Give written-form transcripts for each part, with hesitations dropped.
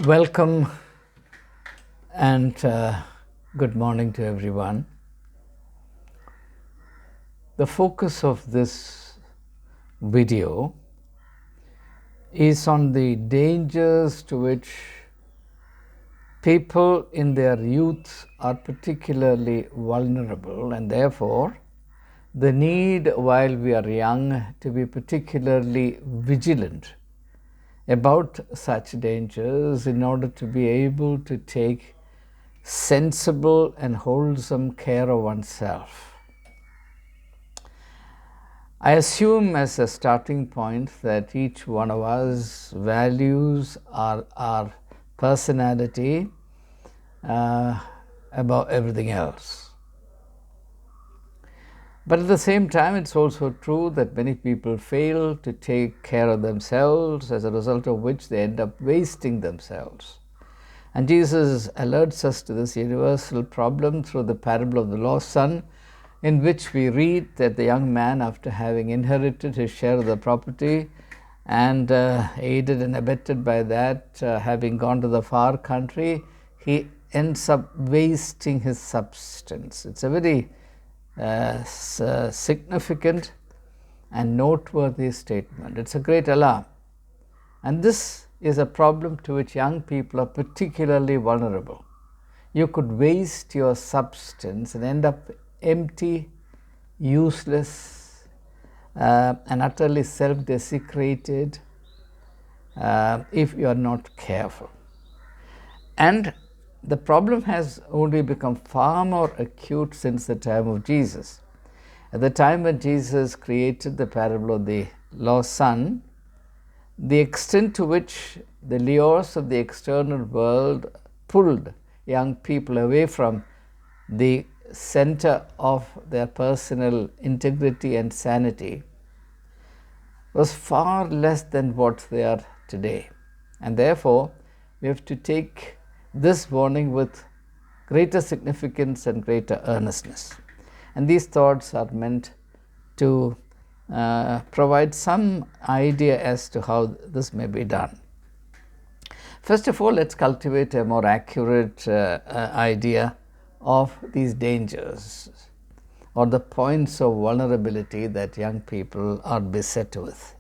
Welcome and good morning to everyone. The focus of this video is on the dangers to which people in their youth are particularly vulnerable, and therefore the need while we are young to be particularly vigilant about such dangers in order to be able to take sensible and wholesome care of oneself. I assume as a starting point that each one of us values our personality above everything else. But at the same time, it's also true that many people fail to take care of themselves, as a result of which they end up wasting themselves. And Jesus alerts us to this universal problem through the parable of the lost son, in which we read that the young man, after having inherited his share of the property and aided and abetted by that, having gone to the far country, he ends up wasting his substance. It's a very significant and noteworthy statement. It's a great alarm. And this is a problem to which young people are particularly vulnerable. You could waste your substance and end up empty, useless, and utterly self-desecrated if you are not careful. And the problem has only become far more acute since the time of Jesus. At the time when Jesus created the parable of the lost son, the extent to which the lures of the external world pulled young people away from the center of their personal integrity and sanity was far less than what they are today. And therefore, we have to take this warning with greater significance and greater earnestness. And these thoughts are meant to provide some idea as to how this may be done. First of all, let's cultivate a more accurate idea of these dangers or the points of vulnerability that young people are beset with.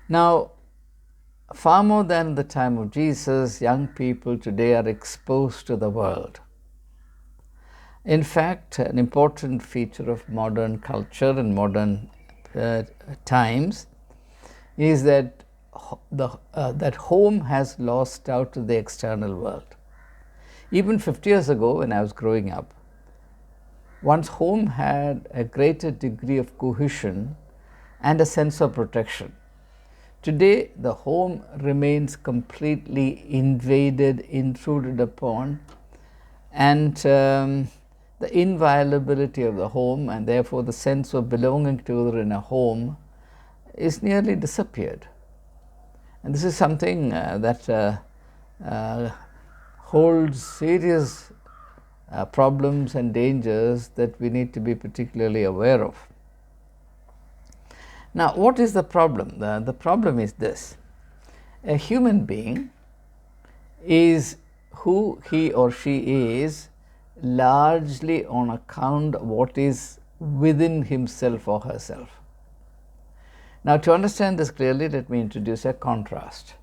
Now, far more than the time of Jesus, young people today are exposed to the world. In fact, an important feature of modern culture and modern times is that that home has lost out to the external world. Even 50 years ago, when I was growing up, one's home had a greater degree of cohesion and a sense of protection. Today, the home remains completely invaded, intruded upon, and the inviolability of the home, and therefore the sense of belonging to in a home, is nearly disappeared. And this is something that holds serious problems and dangers that we need to be particularly aware of. Now, what is the problem? The problem is this: a human being is who he or she is largely on account of what is within himself or herself. Now, to understand this clearly, let me introduce a contrast.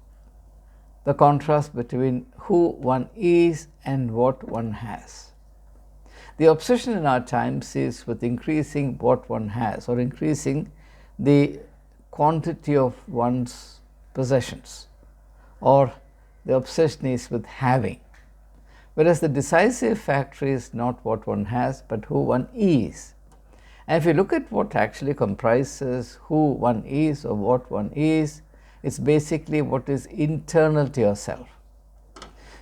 The contrast between who one is and what one has. The obsession in our times is with increasing what one has, or increasing the quantity of one's possessions, or the obsession is with having. Whereas the decisive factor is not what one has, but who one is. And if you look at what actually comprises who one is or what one is, it's basically what is internal to yourself.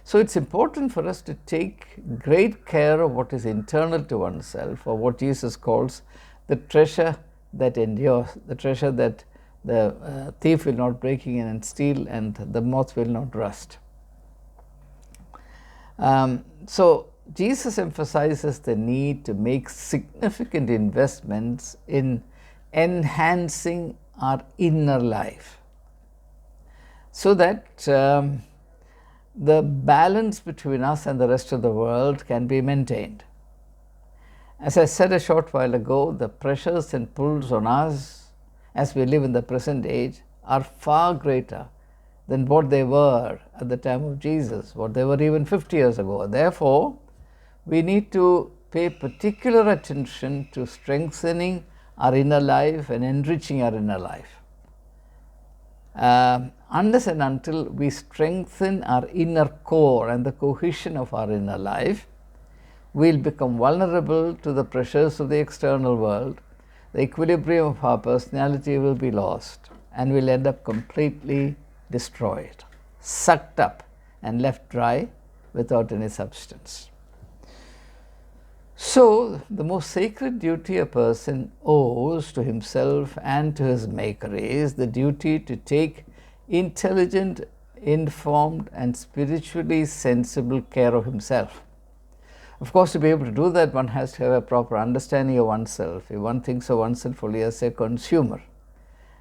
So it's important for us to take great care of what is internal to oneself, or what Jesus calls the treasure that endures, the treasure that the thief will not break in and steal, and the moth will not rust. So Jesus emphasizes the need to make significant investments in enhancing our inner life, so that the balance between us and the rest of the world can be maintained. As I said a short while ago, the pressures and pulls on us as we live in the present age are far greater than what they were at the time of Jesus, what they were even 50 years ago. Therefore, we need to pay particular attention to strengthening our inner life and enriching our inner life. Unless and until we strengthen our inner core and the cohesion of our inner life, we'll become vulnerable to the pressures of the external world. The equilibrium of our personality will be lost and we'll end up completely destroyed, sucked up and left dry without any substance. So, the most sacred duty a person owes to himself and to his Maker is the duty to take intelligent, informed and spiritually sensible care of himself. Of course, to be able to do that, one has to have a proper understanding of oneself. If one thinks of oneself only as a consumer,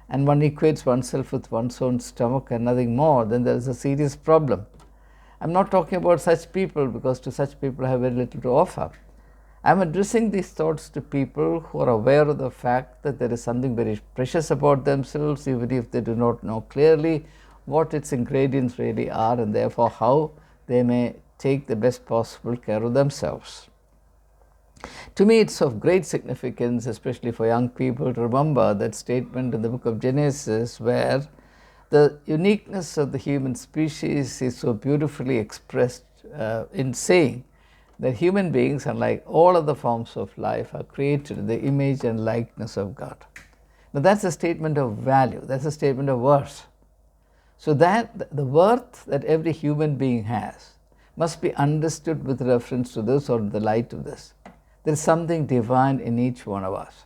and one equates oneself with one's own stomach and nothing more, then there is a serious problem. I'm not talking about such people, because to such people I have very little to offer. I'm addressing these thoughts to people who are aware of the fact that there is something very precious about themselves, even if they do not know clearly what its ingredients really are, and therefore how they may take the best possible care of themselves. To me, it's of great significance, especially for young people, to remember that statement in the book of Genesis where the uniqueness of the human species is so beautifully expressed in saying that human beings, unlike all other forms of life, are created in the image and likeness of God. Now that's a statement of value, that's a statement of worth. So that the worth that every human being has must be understood with reference to this, or in the light of this. There is something divine in each one of us.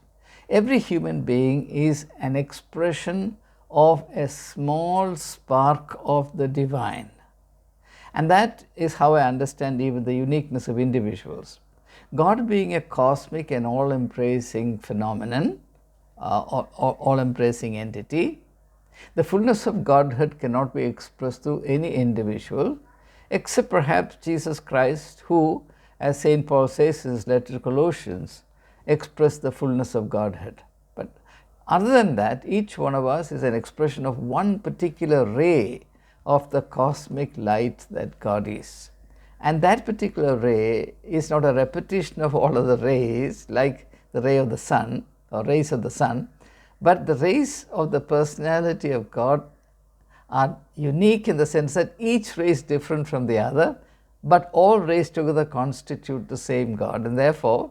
Every human being is an expression of a small spark of the divine. And that is how I understand even the uniqueness of individuals. God being a cosmic and all-embracing phenomenon, all-embracing entity, the fullness of Godhead cannot be expressed through any individual, except perhaps Jesus Christ, who, as St. Paul says in his letter to Colossians, expressed the fullness of Godhead. But other than that, each one of us is an expression of one particular ray of the cosmic light that God is. And that particular ray is not a repetition of all other rays, like the ray of the sun or rays of the sun, but the rays of the personality of God are unique in the sense that each ray is different from the other, but all rays together constitute the same God. And therefore,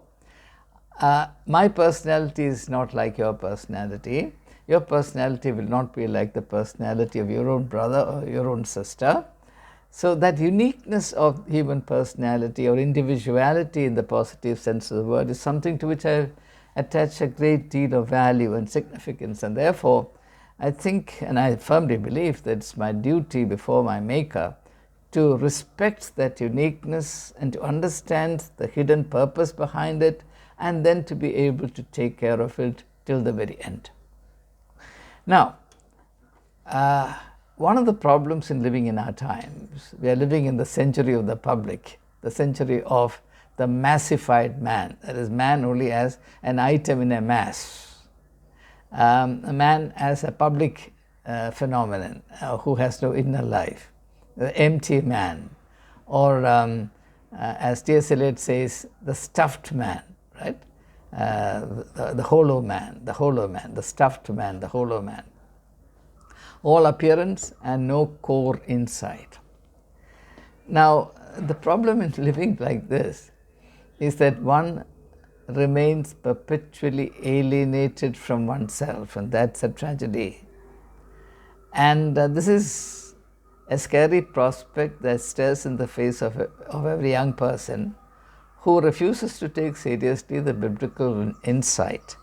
my personality is not like your personality. Your personality will not be like the personality of your own brother or your own sister. So that uniqueness of human personality or individuality in the positive sense of the word is something to which I attach a great deal of value and significance. And therefore, I think and I firmly believe that it's my duty before my Maker to respect that uniqueness and to understand the hidden purpose behind it, and then to be able to take care of it till the very end. Now, one of the problems in living in our times, we are living in the century of the public, the century of the massified man, that is, man only as an item in a mass, a man as a public phenomenon who has no inner life, the empty man, or as T.S. Eliot says, the stuffed man, right? The hollow man, the stuffed man, the hollow man. All appearance and no core inside. Now, the problem in living like this is that one remains perpetually alienated from oneself, and that's a tragedy. And this is a scary prospect that stares in the face of every young person who refuses to take seriously the biblical insight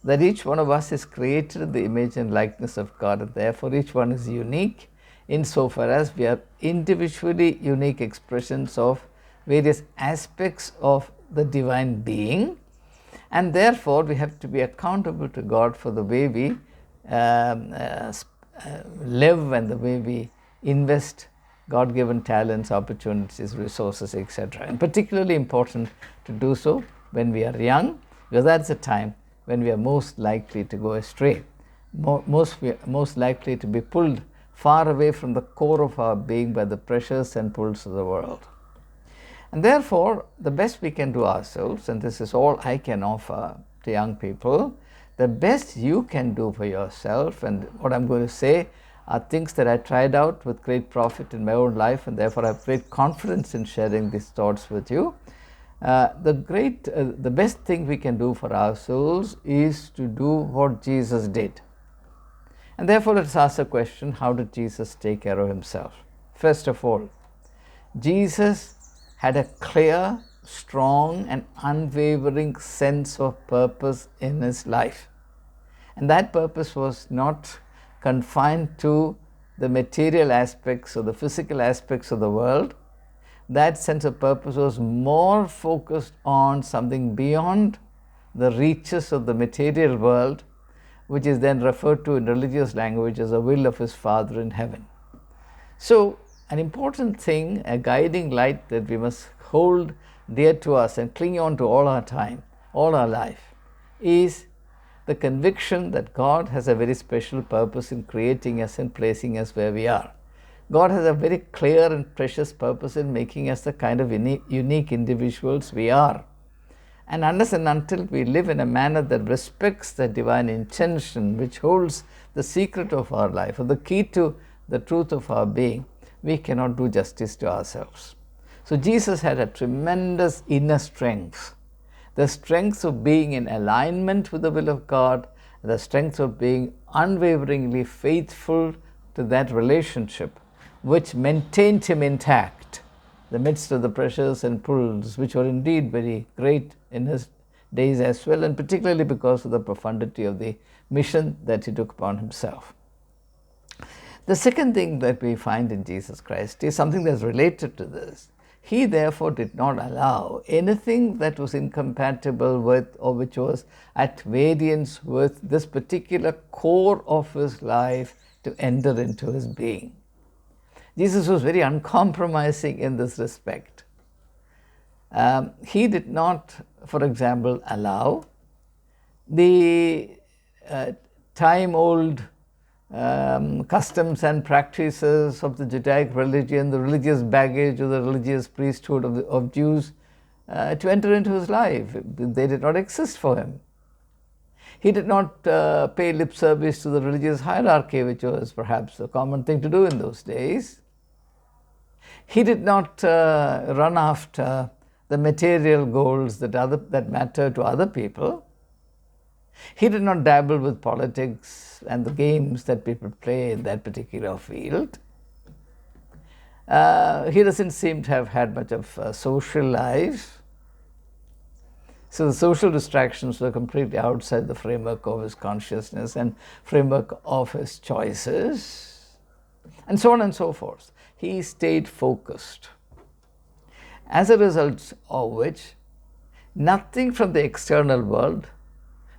that each one of us is created in the image and likeness of God, and therefore each one is unique insofar as we are individually unique expressions of various aspects of the divine being, and therefore we have to be accountable to God for the way we live and the way we invest God-given talents, opportunities, resources, etc. And particularly important to do so when we are young, because that's the time when we are most likely to go astray, most likely to be pulled far away from the core of our being by the pressures and pulls of the world. And therefore, the best we can do ourselves, and this is all I can offer to young people, the best you can do for yourself, and what I'm going to say are things that I tried out with great profit in my own life, and therefore I have great confidence in sharing these thoughts with you. The best thing we can do for our souls is to do what Jesus did. And therefore, let's ask the question, how did Jesus take care of himself? First of all, Jesus had a clear, strong, and unwavering sense of purpose in his life. And that purpose was not confined to the material aspects or the physical aspects of the world. That sense of purpose was more focused on something beyond the reaches of the material world, which is then referred to in religious language as the will of his Father in heaven. So, an important thing, a guiding light that we must hold dear to us and cling on to all our time, all our life, is the conviction that God has a very special purpose in creating us and placing us where we are. God has a very clear and precious purpose in making us the kind of unique individuals we are. And unless and until we live in a manner that respects the divine intention, which holds the secret of our life, or the key to the truth of our being, we cannot do justice to ourselves. So Jesus had a tremendous inner strength, the strength of being in alignment with the will of God, the strength of being unwaveringly faithful to that relationship, which maintained him intact in the midst of the pressures and pulls, which were indeed very great in his days as well, and particularly because of the profundity of the mission that he took upon himself. The second thing that we find in Jesus Christ is something that's related to this. He therefore did not allow anything that was incompatible with or which was at variance with this particular core of his life to enter into his being. Jesus was very uncompromising in this respect. He did not, for example, allow the time-old customs and practices of the Judaic religion, the religious baggage of the religious priesthood of Jews to enter into his life. They did not exist for him. He did not pay lip service to the religious hierarchy, which was perhaps a common thing to do in those days. He did not run after the material goals that matter to other people. He did not dabble with politics and the games that people play in that particular field. He doesn't seem to have had much of a social life. So the social distractions were completely outside the framework of his consciousness and framework of his choices, and so on and so forth. He stayed focused, as a result of which nothing from the external world,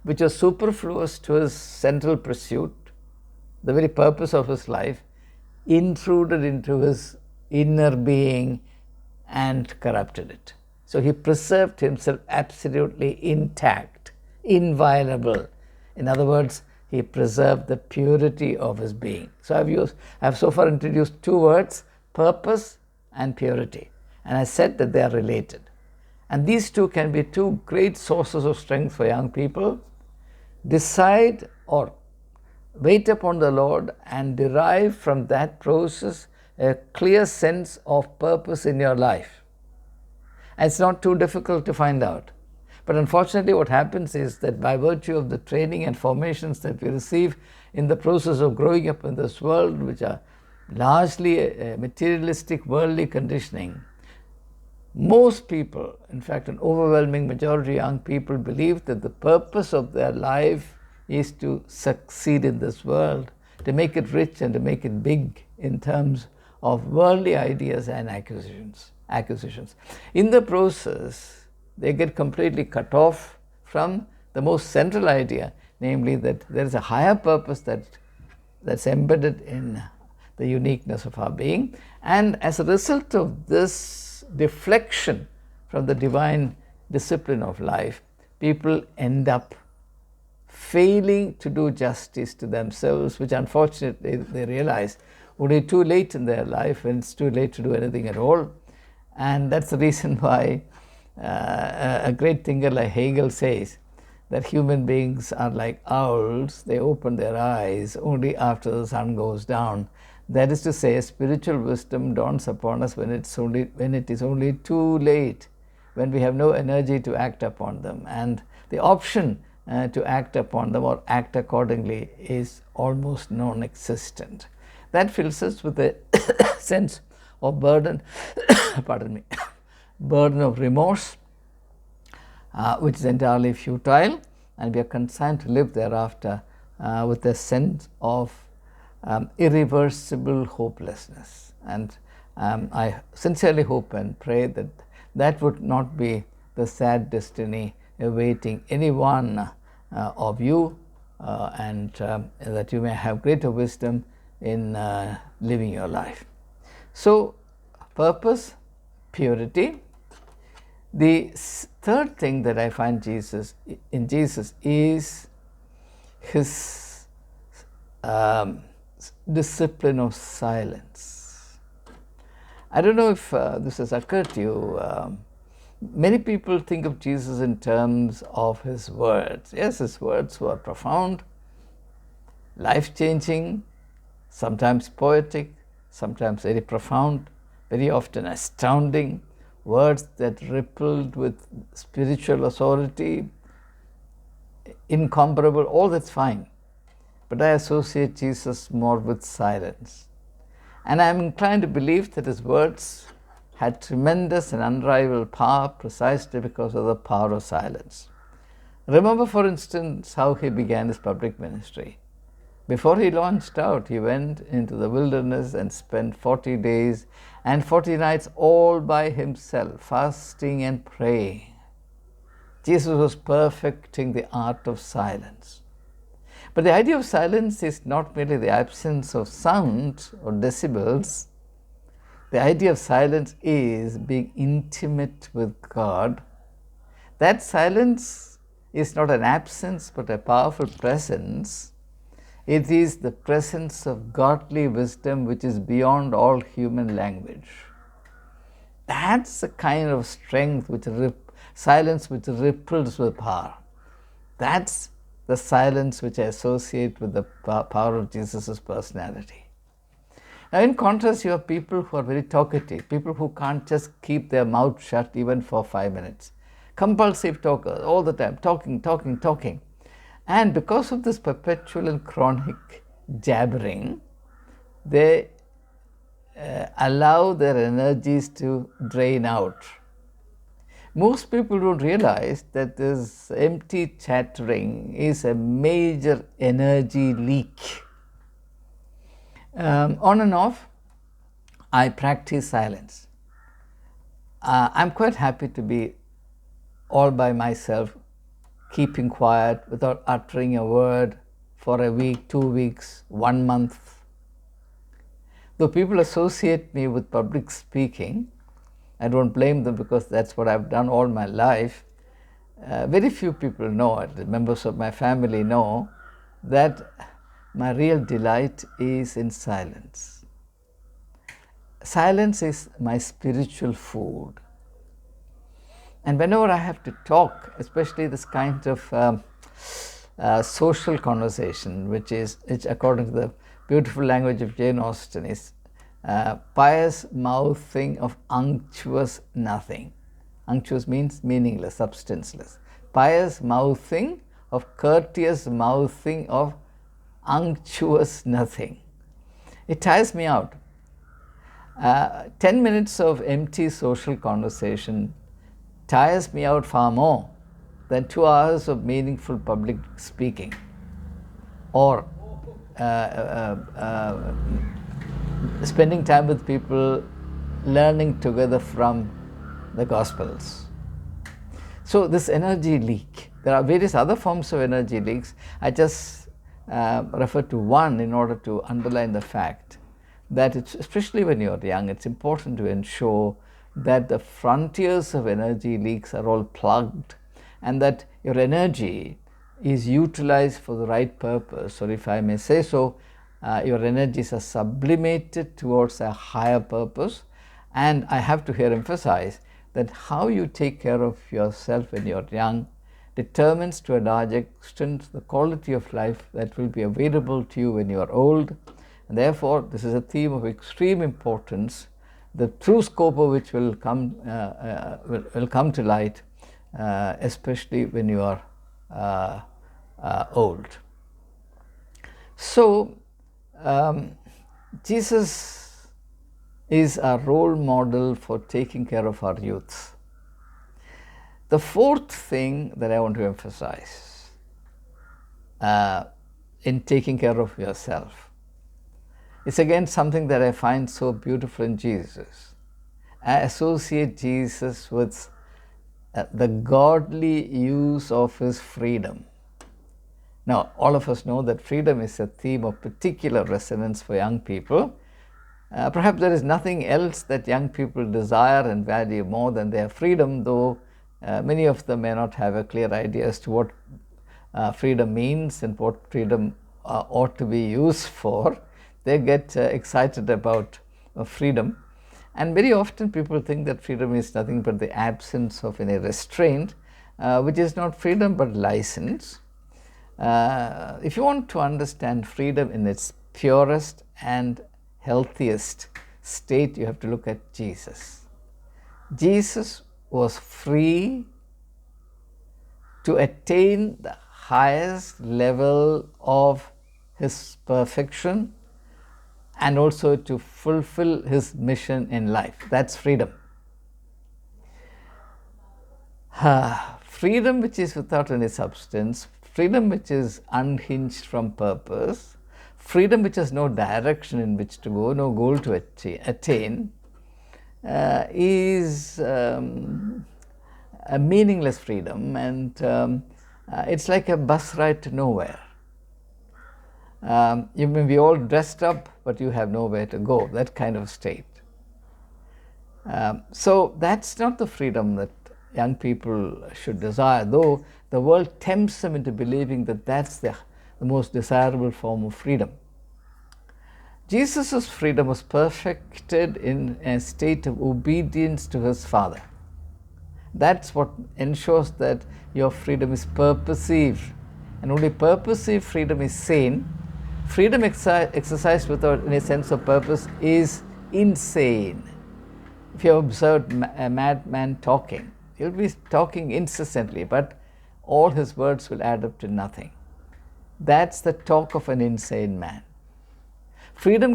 which was superfluous to his central pursuit, the very purpose of his life, intruded into his inner being and corrupted it. So he preserved himself absolutely intact, inviolable. In other words, he preserved the purity of his being. So I've so far introduced two words, purpose and purity. And I said that they are related. And these two can be two great sources of strength for young people. Decide or wait upon the Lord and derive from that process a clear sense of purpose in your life. And it's not too difficult to find out. But unfortunately, what happens is that by virtue of the training and formations that we receive in the process of growing up in this world, which are largely a materialistic, worldly conditioning, most people, in fact an overwhelming majority of young people, believe that the purpose of their life is to succeed in this world, to make it rich and to make it big in terms of worldly ideas and acquisitions. In the process, they get completely cut off from the most central idea, namely that there is a higher purpose that's embedded in the uniqueness of our being. And as a result of this deflection from the divine discipline of life, people end up failing to do justice to themselves, which unfortunately they realize only too late in their life, when it's too late to do anything at all. And that's the reason why a great thinker like Hegel says that human beings are like owls. They open their eyes only after the sun goes down. That is to say, spiritual wisdom dawns upon us when it is only too late, when we have no energy to act upon them, and the option to act upon them or act accordingly is almost non-existent. That fills us with a sense of burden, pardon me, burden of remorse, which is entirely futile, and we are consigned to live thereafter with a sense of irreversible hopelessness. And I sincerely hope and pray that that would not be the sad destiny awaiting any one of you, and that you may have greater wisdom in living your life. So, purpose, purity. The third thing that I find in Jesus is his discipline of silence. I don't know if this has occurred to you. Many people think of Jesus in terms of his words. Yes, his words were profound, life-changing, sometimes poetic, sometimes very profound, very often astounding, words that rippled with spiritual authority, incomparable, all that's fine. But I associate Jesus more with silence. And I am inclined to believe that his words had tremendous and unrivaled power precisely because of the power of silence. Remember, for instance, how he began his public ministry. Before he launched out, he went into the wilderness and spent 40 days and 40 nights all by himself, fasting and praying. Jesus was perfecting the art of silence. But the idea of silence is not merely the absence of sound or decibels. The idea of silence is being intimate with God. That silence is not an absence but a powerful presence. It is the presence of godly wisdom which is beyond all human language. That's the kind of strength, silence which ripples with power. That's the silence which I associate with the power of Jesus' personality. Now, in contrast, you have people who are very talkative, people who can't just keep their mouth shut even for 5 minutes. Compulsive talkers, all the time, talking. And because of this perpetual and chronic jabbering, they allow their energies to drain out. Most people don't realize that this empty chattering is a major energy leak. On and off, I practice silence. I'm quite happy to be all by myself, keeping quiet without uttering a word for a week, 2 weeks, 1 month. Though people associate me with public speaking, I don't blame them because that's what I've done all my life. Very few people know it. The members of my family know that my real delight is in silence. Silence is my spiritual food. And whenever I have to talk, especially this kind of social conversation, which according to the beautiful language of Jane Austen is pious mouthing of unctuous nothing. Unctuous means meaningless, substanceless. Pious mouthing of courteous mouthing of unctuous nothing. It tires me out. 10 minutes of empty social conversation tires me out far more than 2 hours of meaningful public speaking or spending time with people learning together from the Gospels. So this energy leak, there are various other forms of energy leaks. I just refer to one in order to underline the fact that it's, especially when you're young, it's important to ensure that the frontiers of energy leaks are all plugged and that your energy is utilized for the right purpose, or if I may say so, your energies are sublimated towards a higher purpose. And I have to here emphasize that how you take care of yourself when you're young determines to a large extent the quality of life that will be available to you when you are old. And therefore, this is a theme of extreme importance, the true scope of which will come to light, especially when you are old. So, Jesus is a role model for taking care of our youth. The fourth thing that I want to emphasize in taking care of yourself is again something that I find so beautiful in Jesus. I associate Jesus with the godly use of his freedom. Now, all of us know that freedom is a theme of particular resonance for young people. Perhaps there is nothing else that young people desire and value more than their freedom, though many of them may not have a clear idea as to what freedom means and what freedom ought to be used for. They get excited about freedom. And very often people think that freedom is nothing but the absence of any restraint, which is not freedom but license. If you want to understand freedom in its purest and healthiest state, you have to look at Jesus. Jesus was free to attain the highest level of his perfection and also to fulfill his mission in life. That's freedom. Freedom which is without any substance, freedom which is unhinged from purpose, freedom which has no direction in which to go, no goal to attain, is a meaningless freedom, and it's like a bus ride to nowhere. You may be all dressed up, but you have nowhere to go, that kind of state. So that's not the freedom that young people should desire, though the world tempts them into believing that that's the most desirable form of freedom. Jesus' freedom was perfected in a state of obedience to his Father. That's what ensures that your freedom is purposive, and only purposive freedom is sane. Freedom exercised without any sense of purpose is insane. If you have observed a madman talking, he'll be talking incessantly, but all his words will add up to nothing. That's the talk of an insane man. Freedom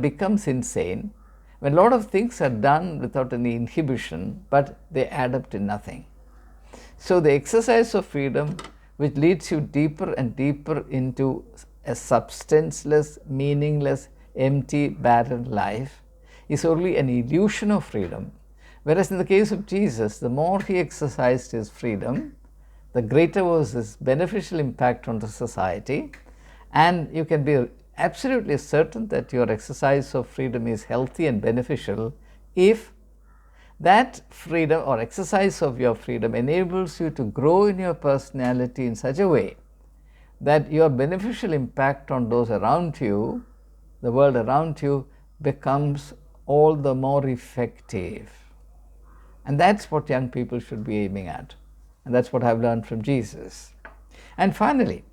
becomes insane when a lot of things are done without any inhibition, but they add up to nothing. So the exercise of freedom, which leads you deeper and deeper into a substanceless, meaningless, empty, barren life, is only an illusion of freedom. Whereas in the case of Jesus, the more he exercised his freedom, the greater was his beneficial impact on the society, and you can be absolutely certain that your exercise of freedom is healthy and beneficial if that freedom or exercise of your freedom enables you to grow in your personality in such a way that your beneficial impact on those around you, the world around you, becomes all the more effective. And that's what young people should be aiming at. And that's what I've learned from Jesus. And finally,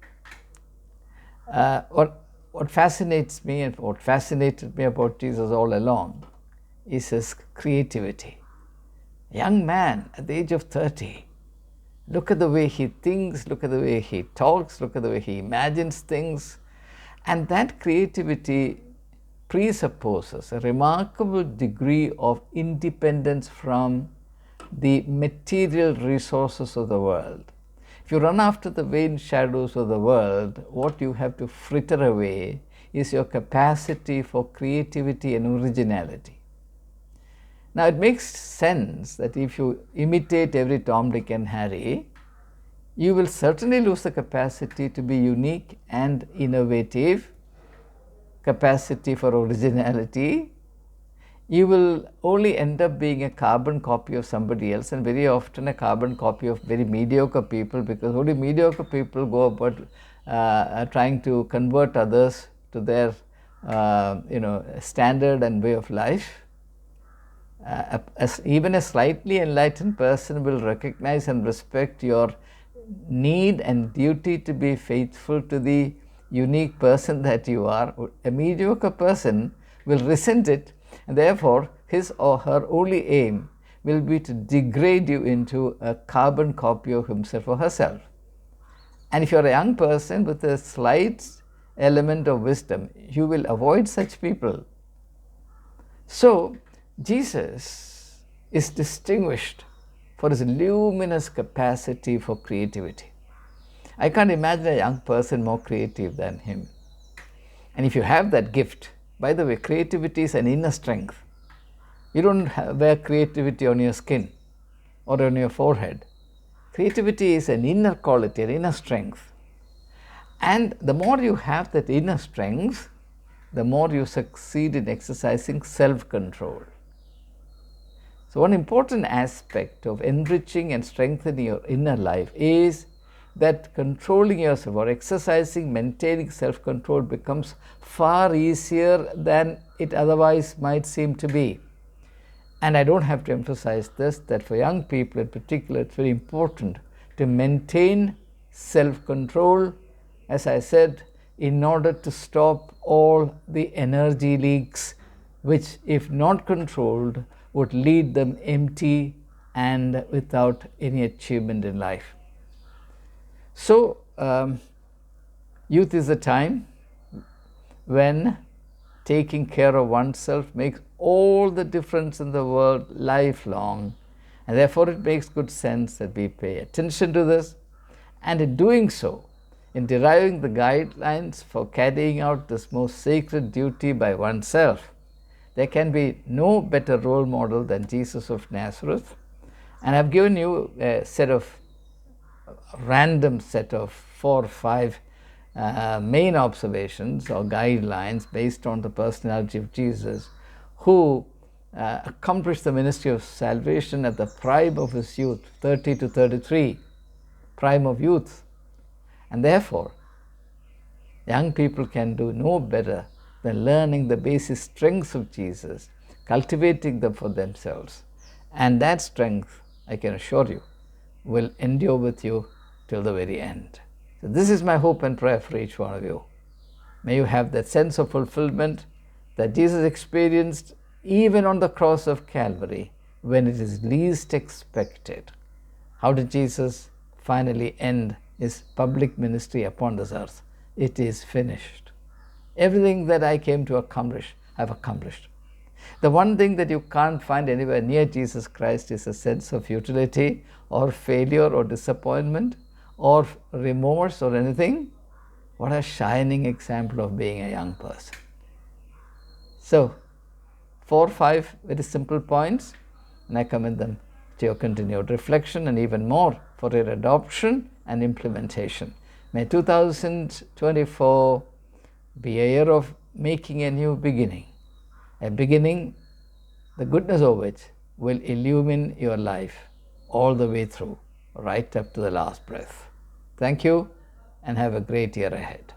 what fascinates me and what fascinated me about Jesus all along is his creativity. A young man at the age of 30, look at the way he thinks, look at the way he talks, look at the way he imagines things. And that creativity presupposes a remarkable degree of independence from the material resources of the world. If you run after the vain shadows of the world, what you have to fritter away is your capacity for creativity and originality. Now, it makes sense that if you imitate every Tom, Dick and Harry, you will certainly lose the capacity to be unique and innovative. capacity for originality, you will only end up being a carbon copy of somebody else, and very often a carbon copy of very mediocre people, because only mediocre people go about trying to convert others to their standard and way of life. Even a slightly enlightened person will recognize and respect your need and duty to be faithful to the unique person that you are. A mediocre person will resent it, and therefore his or her only aim will be to degrade you into a carbon copy of himself or herself. And if you are a young person with a slight element of wisdom, you will avoid such people. So Jesus is distinguished for his luminous capacity for creativity. I can't imagine a young person more creative than him. And if you have that gift, by the way, creativity is an inner strength. You don't wear creativity on your skin or on your forehead. Creativity is an inner quality, an inner strength. And the more you have that inner strength, the more you succeed in exercising self-control. So one important aspect of enriching and strengthening your inner life is that controlling yourself or exercising, maintaining self-control becomes far easier than it otherwise might seem to be. And I don't have to emphasize this, that for young people in particular, it's very important to maintain self-control, as I said, in order to stop all the energy leaks, which, if not controlled, would lead them empty and without any achievement in life. So, youth is a time when taking care of oneself makes all the difference in the world lifelong, and therefore it makes good sense that we pay attention to this, and in doing so, in deriving the guidelines for carrying out this most sacred duty by oneself, there can be no better role model than Jesus of Nazareth. And I've given you a random set of 4 or 5 main observations or guidelines based on the personality of Jesus, who accomplished the ministry of salvation at the prime of his youth, 30 to 33, prime of youth. And therefore, young people can do no better than learning the basic strengths of Jesus, cultivating them for themselves. And that strength, I can assure you, will endure with you till the very end. So this is my hope and prayer for each one of you. May you have that sense of fulfillment that Jesus experienced even on the cross of Calvary when it is least expected. How did Jesus finally end his public ministry upon this earth? It is finished. Everything that I came to accomplish, I've accomplished. The one thing that you can't find anywhere near Jesus Christ is a sense of futility or failure or disappointment or remorse or anything. What a shining example of being a young person. So, 4 or 5 very simple points, and I commend them to your continued reflection and even more for your adoption and implementation. May 2024 be a year of making a new beginning, a beginning the goodness of which will illumine your life all the way through, right up to the last breath. Thank you and have a great year ahead.